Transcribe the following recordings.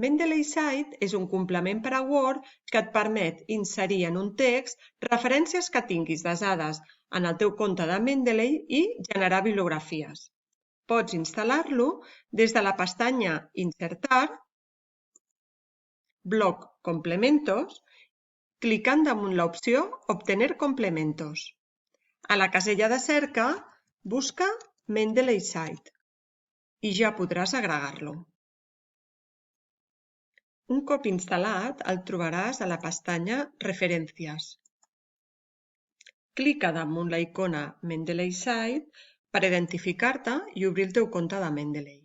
Mendeley Cite és un complement per a Word que et permet inserir en un text referències que tinguis desades en el teu compte de Mendeley i generar bibliografies. Pots instal·lar-lo des de la pestanya Insertar, bloc Complementos, clicant damunt l'opció Obtener complementos. A la casella de cerca, busca Mendeley Cite i ja podràs agregar-lo. Un cop instal·lat, el trobaràs a la pestanya Referències. Clica damunt la icona Mendeley Cite per identificar-te i obrir el teu compte de Mendeley.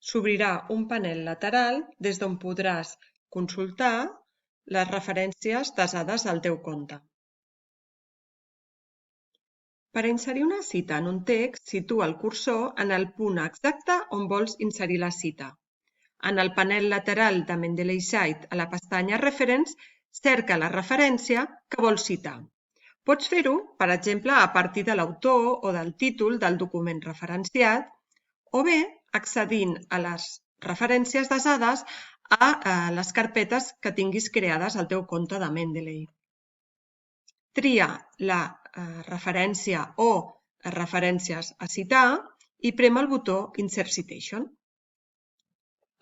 S'obrirà un panel lateral des d'on podràs consultar les referències desades al teu compte. Per inserir una cita en un text, situa el cursor en el punt exacte on vols inserir la cita. En el panel lateral de Mendeley Cite, a la pestanya Reference, cerca la referència que vols citar. Pots fer-ho, per exemple, a partir de l'autor o del títol del document referenciat, o bé accedint a les referències desades a les carpetes que tinguis creades al teu compte de Mendeley. Tria la referència o referències a citar i prem el botó Insert Citation.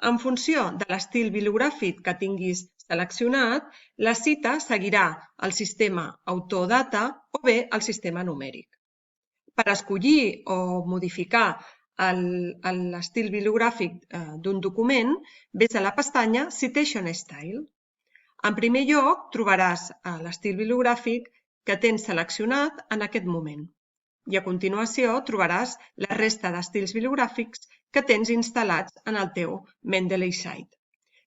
En funció de l'estil bibliogràfic que tinguis seleccionat, la cita seguirà el sistema autor-data o bé el sistema numèric. Per escollir o modificar l'estil bibliogràfic d'un document, ves a la pestanya Citation Style. En primer lloc, trobaràs l'estil bibliogràfic que tens seleccionat en aquest moment. I a continuació trobaràs la resta d'estils bibliogràfics que tens instal·lats en el teu Mendeley Cite.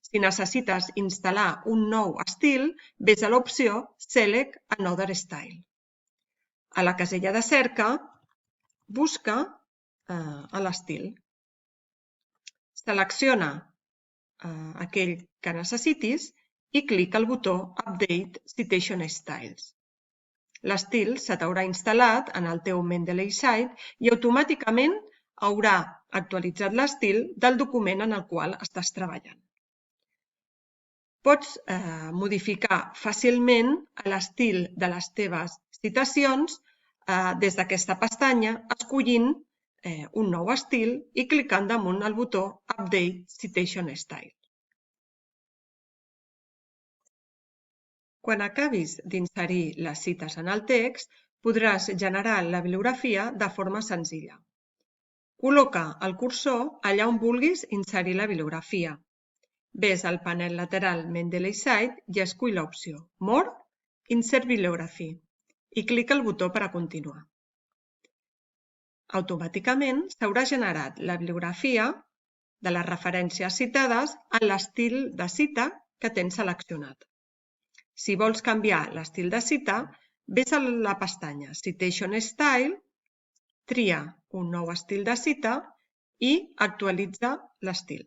Si necessites instal·lar un nou estil, ves a l'opció Select Another Style. A la casella de cerca, busca l'estil. Selecciona aquell que necessitis i clica el botó Update Citation Styles. L'estil se t'haurà instal·lat en el teu Mendeley Cite i automàticament haurà actualitzat l'estil del document en el qual estàs treballant. Pots modificar fàcilment l'estil de les teves citacions des d'aquesta pestanya, escollint un nou estil i clicant damunt el botó Update Citation Style. Quan acabis d'inserir les cites en el text, podràs generar la bibliografia de forma senzilla. Col·loca el cursor allà on vulguis inserir la bibliografia. Ves al panel lateral Mendeley Cite i escull l'opció More, Insert Bibliography i clica el botó per a continuar. Automàticament s'haurà generat la bibliografia de les referències citades en l'estil de cita que tens seleccionat. Si vols canviar l'estil de cita, ves a la pestanya Citation Style, tria un nou estil de cita i actualitza l'estil.